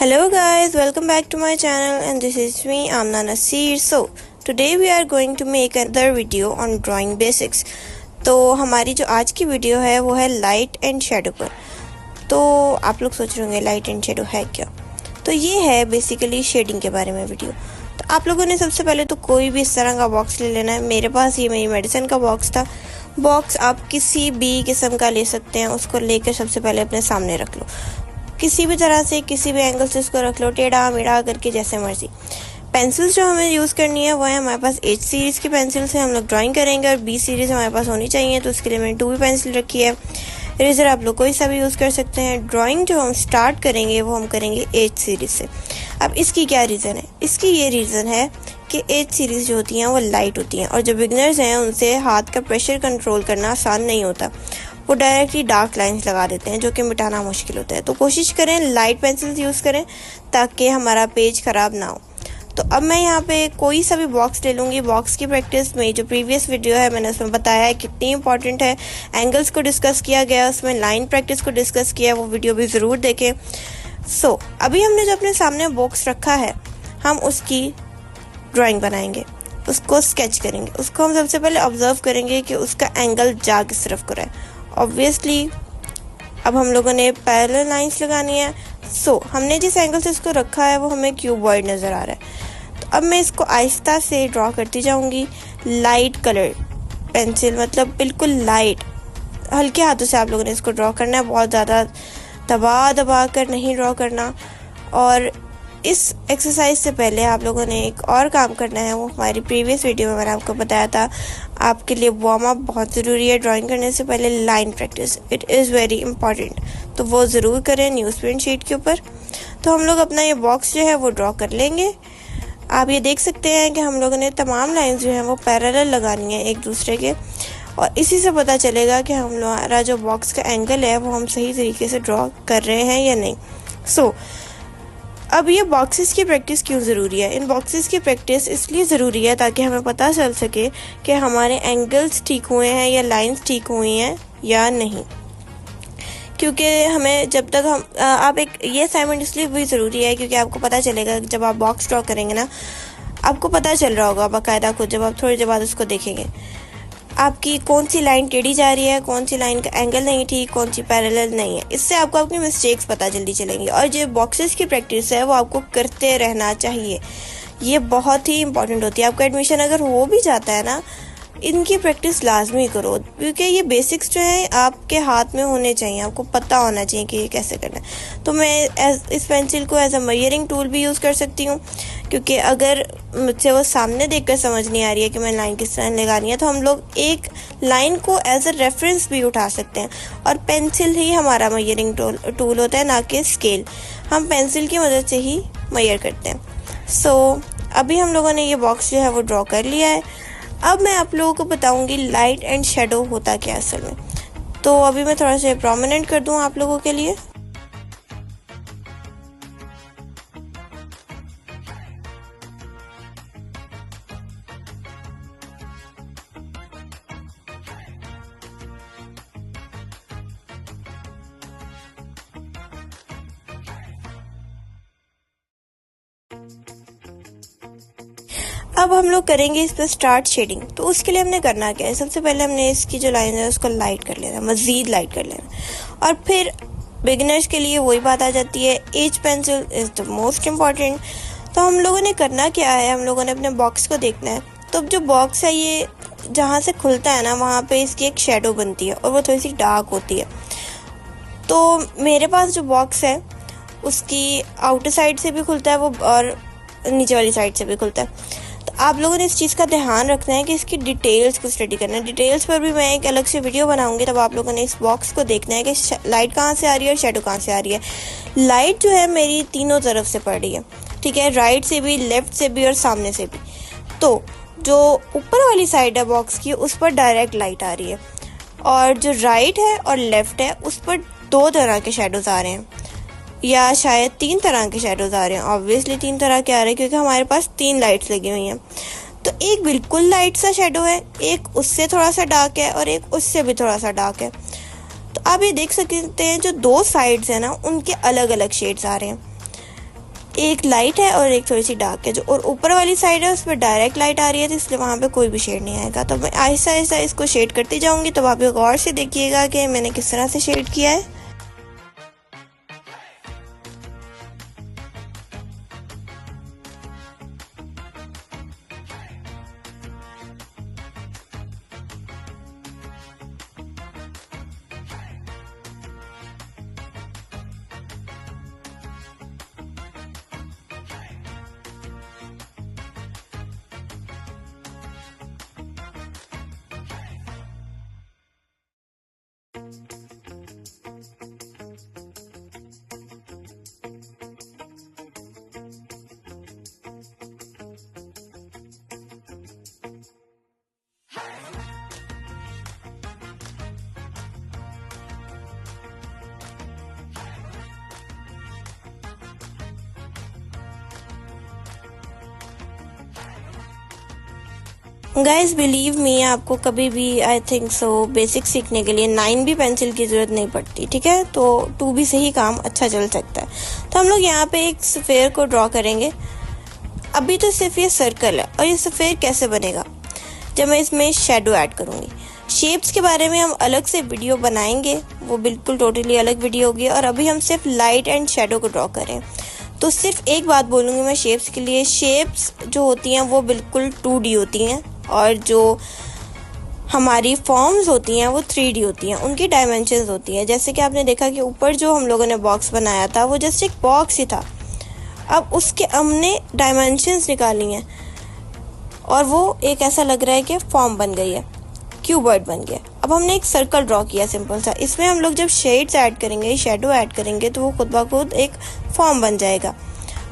Hello guys, welcome back to my channel and this is me Amna Nasir. So today we are going to make another video on drawing basics. तो हमारी जो आज की video है वो है light and shadow पर। तो आप लोग सोच रहे होंगे लाइट एंड शेडो है क्या। तो ये है बेसिकली शेडिंग के बारे में वीडियो। तो आप लोगों ने सबसे पहले तो कोई भी इस तरह का बॉक्स ले लेना है। मेरे पास ये मेरी मेडिसिन का बॉक्स था। बॉक्स आप किसी भी किस्म का ले सकते हैं। उसको लेकर सबसे पहले अपने सामने रख लो, किसी भी तरह से किसी भी एंगल से इसको रख लो, टेढ़ा मेढ़ा करके जैसे मर्जी। पेंसिल्स जो हमें यूज़ करनी है वो है हमारे पास एच सीरीज़ की पेंसिल से हम लोग ड्राइंग करेंगे और बी सीरीज़ हमारे पास होनी चाहिए। तो उसके लिए मैंने 2B पेंसिल रखी है। इरेजर आप लोग कोई सा भी यूज़ कर सकते हैं। ड्राइंग जो हम स्टार्ट करेंगे वो हम करेंगे एच सीरीज़ से। अब इसकी क्या रीज़न है? इसकी ये रीज़न है कि एच सीरीज़ जो होती हैं वो लाइट होती हैं और जो बिगनर्स हैं उनसे हाथ का प्रेशर कंट्रोल करना आसान नहीं होता। वो डायरेक्टली डार्क लाइंस लगा देते हैं जो कि मिटाना मुश्किल होता है। तो कोशिश करें लाइट पेंसिल्स यूज़ करें ताकि हमारा पेज ख़राब ना हो। तो अब मैं यहाँ पे कोई सा भी बॉक्स ले लूँगी। बॉक्स की प्रैक्टिस में जो प्रीवियस वीडियो है मैंने उसमें बताया है कितनी इंपॉर्टेंट है। एंगल्स को डिस्कस किया गया, उसमें लाइन प्रैक्टिस को डिस्कस किया, वो वीडियो भी ज़रूर देखें। सो अभी हमने जो अपने सामने बॉक्स रखा है हम उसकी ड्राइंग बनाएंगे, उसको स्केच करेंगे। उसको हम सबसे पहले ऑब्जर्व करेंगे कि उसका एंगल जा किस तरफ को रहा है। ऑब्वियसली अब हम लोगों ने पैरेलल लाइंस लगानी है। सो हमने जिस एंगल से इसको रखा है वो हमें क्यूबॉइड नज़र आ रहा है। तो अब मैं इसको आहिस्ता से ड्रॉ करती जाऊंगी। लाइट कलर पेंसिल, मतलब बिल्कुल लाइट, हल्के हाथों से आप लोगों ने इसको ड्रॉ करना है। बहुत ज़्यादा दबा कर नहीं ड्रॉ करना। और इस एक्सरसाइज से पहले आप लोगों ने एक और काम करना है, वो हमारी प्रीवियस वीडियो में मैंने आपको बताया था। आपके लिए वार्म अप बहुत ज़रूरी है। ड्राइंग करने से पहले line practice, it is very important. तो वो ज़रूर करें न्यूज़ प्रिंट शीट के ऊपर। तो हम लोग अपना ये बॉक्स जो है वो ड्रॉ कर लेंगे। आप ये देख सकते हैं कि हम लोगों ने तमाम लाइन्स जो हैं वो पैरेलल लगानी है एक दूसरे के, और इसी से पता चलेगा कि हमारा जो बॉक्स का एंगल है वो हम सही तरीके से ड्रॉ कर रहे हैं या नहीं। सो अब ये बॉक्सेस की प्रैक्टिस क्यों ज़रूरी है? इन बॉक्सेस की प्रैक्टिस इसलिए ज़रूरी है ताकि हमें पता चल सके कि हमारे एंगल्स ठीक हुए हैं या लाइंस ठीक हुई हैं या नहीं। क्योंकि हमें जब तक हम आप एक ये असाइनमेंट इसलिए भी ज़रूरी है क्योंकि आपको पता चलेगा जब आप बॉक्स ड्रॉ करेंगे ना, आपको पता चल रहा होगा बाकायदा खुद, जब आप थोड़ी देर बाद उसको देखेंगे आपकी कौन सी लाइन टेढ़ी जा रही है, कौन सी लाइन का एंगल नहीं ठीक, कौन सी पैरेलल नहीं है। इससे आपको अपनी मिस्टेक्स पता जल्दी चलेंगी। और जो बॉक्सेस की प्रैक्टिस है वो आपको करते रहना चाहिए। ये बहुत ही इंपॉर्टेंट होती है। आपका एडमिशन अगर हो भी जाता है ना, इनकी प्रैक्टिस लाजमी करो क्योंकि ये बेसिक्स जो है आपके हाथ में होने चाहिए। आपको पता होना चाहिए कि ये कैसे करना है। तो मैं इस पेंसिल को एज अ मेजरिंग टूल भी यूज़ कर सकती हूँ क्योंकि अगर मुझसे वो सामने देखकर समझ नहीं आ रही है कि मैं लाइन किस तरह लगानी है तो हम लोग एक लाइन को एज अ रेफरेंस भी उठा सकते हैं। और पेंसिल ही हमारा मेजरिंग टूल होता है, ना कि स्केल। हम पेंसिल की मदद से ही मेजर करते हैं। सो अभी हम लोगों ने ये बॉक्स जो है वो ड्रॉ कर लिया है। अब मैं आप लोगों को बताऊंगी लाइट एंड शेडो होता क्या असल में। तो अभी मैं थोड़ा सा प्रोमिनेंट कर दूं आप लोगों के लिए। अब हम लोग करेंगे इस पर स्टार्ट शेडिंग। तो उसके लिए हमने करना क्या है? सबसे पहले हमने इसकी जो लाइन है उसको लाइट कर लेना, मज़ीद लाइट कर लेना। और फिर बिगिनर्स के लिए वही बात आ जाती है, as pencil is the most important. तो हम लोगों ने करना क्या है, हम लोगों ने अपने बॉक्स को देखना है। तो जो बॉक्स है ये जहाँ से खुलता है ना वहाँ पे इसकी एक शेडो बनती है और वो थोड़ी सी डार्क होती है। तो मेरे पास जो बॉक्स है उसकी आउटर साइड से भी खुलता है वो, और नीचे वाली साइड से भी खुलता है। तो आप लोगों ने इस चीज़ का ध्यान रखना है कि इसकी डिटेल्स को स्टडी करना है। डिटेल्स पर भी मैं एक अलग से वीडियो बनाऊंगी, तब आप लोगों ने इस बॉक्स को देखना है कि लाइट कहाँ से आ रही है और शेडो कहाँ से आ रही है। लाइट जो है मेरी तीनों तरफ से पड़ रही है, ठीक है, राइट से भी, लेफ्ट से भी और सामने से भी। तो जो ऊपर वाली साइड है बॉक्स की उस पर डायरेक्ट लाइट आ रही है, और जो राइट है और लेफ्ट है उस पर 2 तरह के शेडोज आ रहे हैं, या शायद 3 तरह के शेडोज आ रहे हैं। ऑब्वियसली 3 तरह के आ रहे हैं क्योंकि हमारे पास 3 लाइट्स लगी हुई हैं। तो एक बिल्कुल लाइट सा शेडो है, एक उससे थोड़ा सा डार्क है और एक उससे भी थोड़ा सा डार्क है। तो आप ये देख सकते हैं जो 2 साइड्स हैं ना उनके अलग अलग शेड्स आ रहे हैं। एक लाइट है और एक थोड़ी सी डार्क है। जो और ऊपर वाली साइड है उस पर डायरेक्ट लाइट आ रही है, तो इसलिए वहाँ पे कोई भी शेड नहीं आएगा। तो मैं आहिस्ता आहिस्ता इसको शेड करती जाऊँगी, तो आप गौर से देखिएगा कि मैंने किस तरह से शेड किया है। गाइज बिलीव मी, आपको कभी भी आई थिंक सो बेसिक सीखने के लिए 9B पेंसिल की ज़रूरत नहीं पड़ती, ठीक है। तो 2B से ही काम अच्छा चल सकता है। तो हम लोग यहाँ पे एक सफ़ेयर को ड्रॉ करेंगे। अभी तो सिर्फ ये सर्कल है, और ये सफ़ेयर कैसे बनेगा जब मैं इसमें शेडो ऐड करूँगी। शेप्स के बारे में हम अलग से वीडियो बनाएंगे, वो बिल्कुल टोटली अलग वीडियो होगी। और अभी हम सिर्फ लाइट एंड शेडो को ड्रॉ करें। तो सिर्फ एक बात बोलूँगी मैं शेप्स के लिए, शेप्स जो होती हैं वो बिल्कुल 2D होती हैं, और जो हमारी फॉर्म्स होती हैं वो 3D होती हैं। उनकी डायमेंशंस होती हैं। जैसे कि आपने देखा कि ऊपर जो हम लोगों ने बॉक्स बनाया था वो जस्ट एक बॉक्स ही था। अब उसके हमने डायमेंशंस निकाली हैं, और वो एक ऐसा लग रहा है कि फॉर्म बन गई है, क्यूबॉइड बन गया। अब हमने एक सर्कल ड्रॉ किया सिंपल सा। इसमें हम लोग जब शेड्स ऐड करेंगे, शेडो ऐड करेंगे, तो वो खुद ब खुद एक फॉर्म बन जाएगा,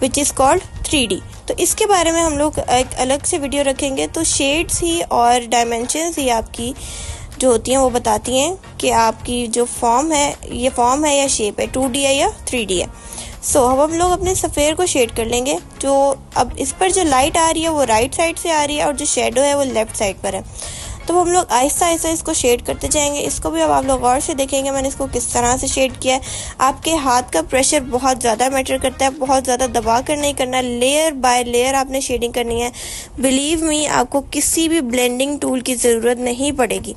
विच इज़ कॉल्ड 3D। तो इसके बारे में हम लोग एक अलग से वीडियो रखेंगे। तो शेड्स ही और डायमेंशंस ही आपकी जो होती हैं वो बताती हैं कि आपकी जो फॉर्म है, ये फॉर्म है या शेप है, 2D है या 3D है। अब हम लोग अपने सफ़ेयर को शेड कर लेंगे। जो अब इस पर जो लाइट आ रही है वो राइट साइड से आ रही है, और जो शेडो है वो लेफ़्ट साइड पर है। तो हम लोग आहिस्ता आहिस्ता इसको शेड करते जाएंगे। इसको भी अब आप लोग गौर से देखेंगे मैंने इसको किस तरह से शेड किया है। आपके हाथ का प्रेशर बहुत ज़्यादा मैटर करता है, बहुत ज़्यादा दबा कर नहीं करना, लेयर बाय लेयर आपने शेडिंग करनी है। बिलीव मी, आपको किसी भी ब्लेंडिंग टूल की ज़रूरत नहीं पड़ेगी।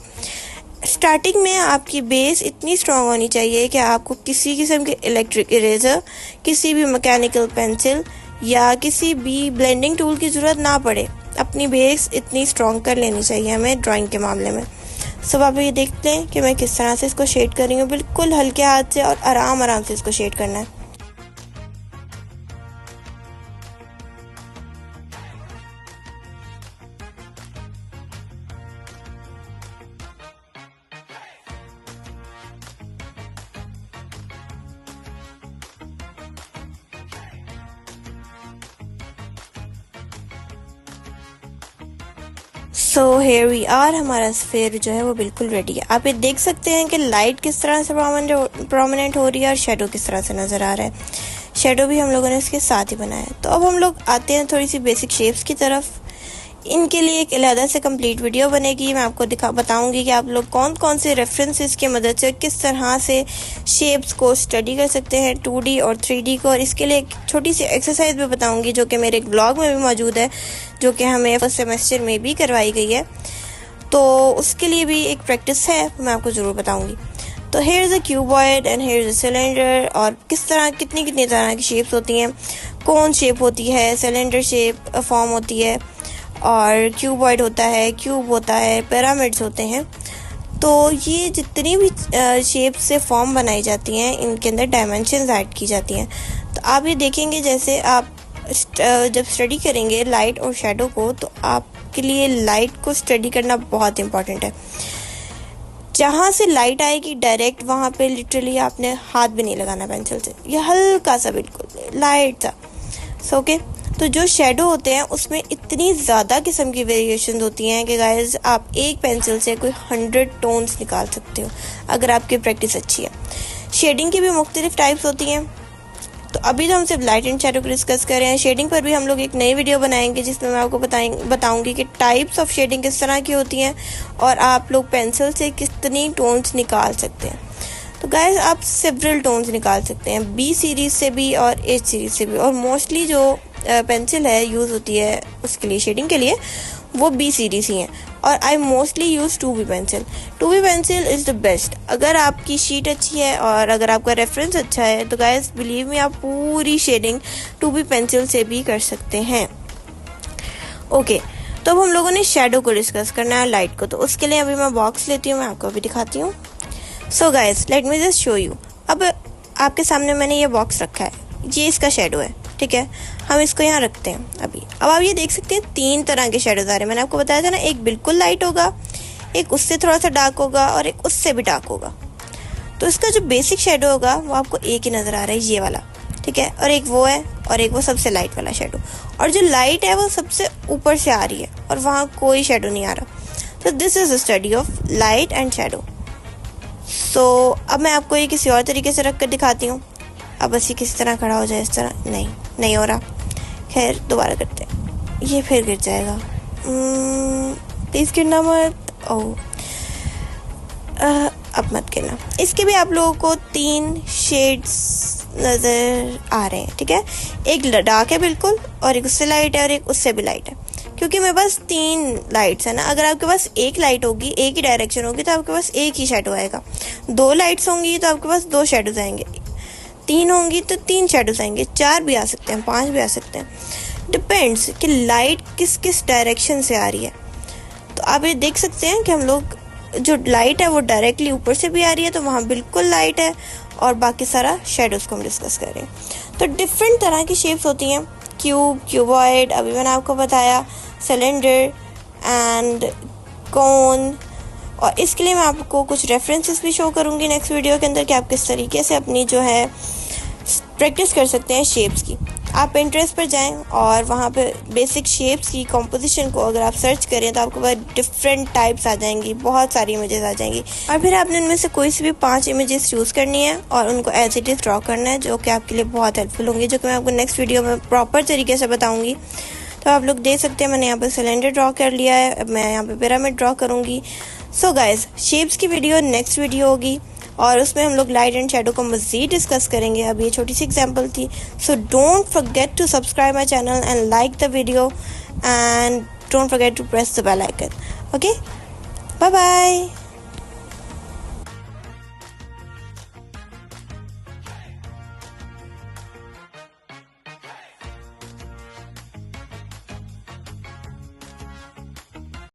स्टार्टिंग में आपकी बेस इतनी स्ट्रॉन्ग होनी चाहिए कि आपको किसी किस्म के इलेक्ट्रिक इरेज़र, किसी भी मैकेनिकल पेंसिल या किसी भी ब्लेंडिंग टूल की ज़रूरत ना पड़े। अपनी बेस इतनी स्ट्रॉन्ग कर लेनी चाहिए हमें ड्राइंग के मामले में। सब आप ये देख लें कि मैं किस तरह से इसको शेड कर रही हूँ। बिल्कुल हल्के हाथ से और आराम से इसको शेड करना है। सो हेयर वी आर, हमारा सफ़ेयर जो है वो बिल्कुल रेडी है। आप ये देख सकते हैं कि लाइट किस तरह से प्रोमिनेंट हो रही है और शेडो किस तरह से नज़र आ रहा है। शेडो भी हम लोगों ने इसके साथ ही बनाया है। तो अब हम लोग आते हैं थोड़ी सी बेसिक शेप्स की तरफ। इनके लिए एक अलग से कंप्लीट वीडियो बनेगी। मैं आपको बताऊंगी कि आप लोग कौन कौन से रेफरेंसेस की मदद से किस तरह से शेप्स को स्टडी कर सकते हैं, 2D और 3D को। और इसके लिए एक छोटी सी एक्सरसाइज भी बताऊंगी जो कि मेरे एक ब्लॉग में भी मौजूद है, जो कि हमें फर्स्ट सेमेस्टर में भी करवाई गई है। तो उसके लिए भी एक प्रैक्टिस है, मैं आपको ज़रूर बताऊँगी। तो here is a cuboid and here is a cylinder. और किस तरह कितनी तरह की शेप्स होती हैं, कौन शेप होती है, सिलेंडर शेप फॉर्म होती है, और क्यूबॉइड होता है, क्यूब होता है, पिरामिड्स होते हैं। तो ये जितनी भी शेप से फॉर्म बनाई जाती हैं, इनके अंदर डायमेंशंस ऐड की जाती हैं। तो आप ये देखेंगे जैसे आप जब स्टडी करेंगे लाइट और शेडो को, तो आपके लिए लाइट को स्टडी करना बहुत इम्पॉर्टेंट है। जहाँ से लाइट आएगी डायरेक्ट वहाँ पे लिटरली आपने हाथ भी नहीं लगाना पेंसिल से, ये हल्का सा बिल्कुल लाइट सा। ओके। तो जो शेडो होते हैं उसमें इतनी ज़्यादा किस्म की वेरिएशन होती हैं कि गाइस आप एक पेंसिल से कोई 100 टोन्स निकाल सकते हो अगर आपकी प्रैक्टिस अच्छी है। शेडिंग की भी मुख्तलिफ टाइप्स होती हैं। तो अभी तो हम सिर्फ लाइट एंड शेडो को डिस्कस कर रहे हैं। शेडिंग पर भी हम लोग एक नई वीडियो बनाएंगे जिसमें मैं आपको बताऊंगी कि टाइप्स ऑफ शेडिंग किस तरह की होती हैं और आप लोग पेंसिल से कितनी टोन्स निकाल सकते हैं। तो गाइस आप सेवरल टोन्स निकाल सकते हैं, बी सीरीज़ से भी और एच सीरीज़ से भी। और मोस्टली जो पेंसिल है यूज़ होती है उसके लिए, शेडिंग के लिए, वो बी सीरीज़ ही है। और I mostly use 2B pencil. 2B pencil is the best. अगर आपकी शीट अच्छी है और अगर आपका रेफरेंस अच्छा है तो गाइस बिलीव मी, आप पूरी शेडिंग 2B पेंसिल से भी कर सकते हैं। ओके, तो अब हम लोगों ने शेडो को डिस्कस करना है, लाइट को। तो उसके लिए अभी मैं बॉक्स लेती हूँ, मैं आपको अभी दिखाती हूँ। So guys let me just show you. अब आपके सामने मैंने ये बॉक्स रखा है, ये इसका शेडो है, ठीक है। हम इसको यहाँ रखते हैं अभी। अब आप ये देख सकते हैं 3 तरह के शेडोज आ रहे हैं। मैंने आपको बताया था ना, एक बिल्कुल लाइट होगा, एक उससे थोड़ा सा डार्क होगा और एक उससे भी डार्क होगा। तो इसका जो बेसिक शेडो होगा वो आपको एक ही नज़र आ रहा है, ये वाला, ठीक है। और एक वो है और एक वो सबसे लाइट वाला शेडो। और जो लाइट है वो सबसे ऊपर से आ रही है और वहाँ कोई शेडो नहीं आ रहा। तो this is the study of light and shadow. So अब मैं आपको ये किसी और तरीके से रख कर दिखाती हूँ। अब बस ये किसी तरह खड़ा हो जाए, इस तरह नहीं हो रहा। खैर दोबारा करते हैं, ये फिर गिर जाएगा। प्लीज़ गिरना मत। ओह अब मत गिरना। इसके भी आप लोगों को 3 शेड्स नज़र आ रहे हैं, ठीक है। एक डार्क है बिल्कुल, और एक उससे लाइट है और एक उससे भी लाइट है। क्योंकि मेरे पास 3 लाइट्स है ना, अगर आपके पास एक लाइट होगी, एक ही डायरेक्शन होगी, तो आपके पास एक ही शेडो आएगा। 2 लाइट्स होंगी तो आपके पास 2 शेडोज आएंगे, 3 होंगी तो 3 शेडोज आएंगे, 4 भी आ सकते हैं, 5 भी आ सकते हैं। डिपेंड्स कि लाइट किस किस डायरेक्शन से आ रही है। तो आप ये देख सकते हैं कि हम लोग जो लाइट है वो डायरेक्टली ऊपर से भी आ रही है, तो वहाँ बिल्कुल लाइट है, और बाकी सारा शेडोज़ को हम डिस्कस कर रहे हैं। तो डिफरेंट तरह की शेप्स होती हैं, क्यूब, क्यूबॉइड, अभी मैंने आपको बताया, सिलेंडर एंड कोन। और इसके लिए मैं आपको कुछ रेफरेंसेस भी शो करूँगी नेक्स्ट वीडियो के अंदर कि आप किस तरीके से अपनी जो है प्रैक्टिस कर सकते हैं शेप्स की। आप Pinterest पर जाएं और वहाँ पे बेसिक शेप्स की कॉम्पोजिशन को अगर आप सर्च करें तो आपको बहुत डिफरेंट टाइप्स आ जाएंगी, बहुत सारी इमेजेस आ जाएंगी। और फिर आपने उनमें से कोई सी भी 5 इमेजेस चूज़ करनी है और उनको एज इट इज़ ड्रॉ करना है, जो कि आपके लिए बहुत हेल्पफुल होंगी, जो कि मैं आपको नेक्स्ट वीडियो में प्रॉपर तरीके से बताऊँगी। तो आप लोग देख सकते हैं मैंने यहाँ पर सिलेंडर ड्रॉ कर लिया है, अब मैं यहाँ पर पिरामिड ड्रॉ करूँगी। सो गाइज, शेप्स की वीडियो नेक्स्ट वीडियो होगी और उसमें हम लोग लाइट एंड शेडो को मज़ीद डिस्कस करेंगे। अब ये छोटी सी एग्जांपल थी। So don't forget to subscribe my channel and like the video and don't forget to press the bell icon. Okay, bye bye.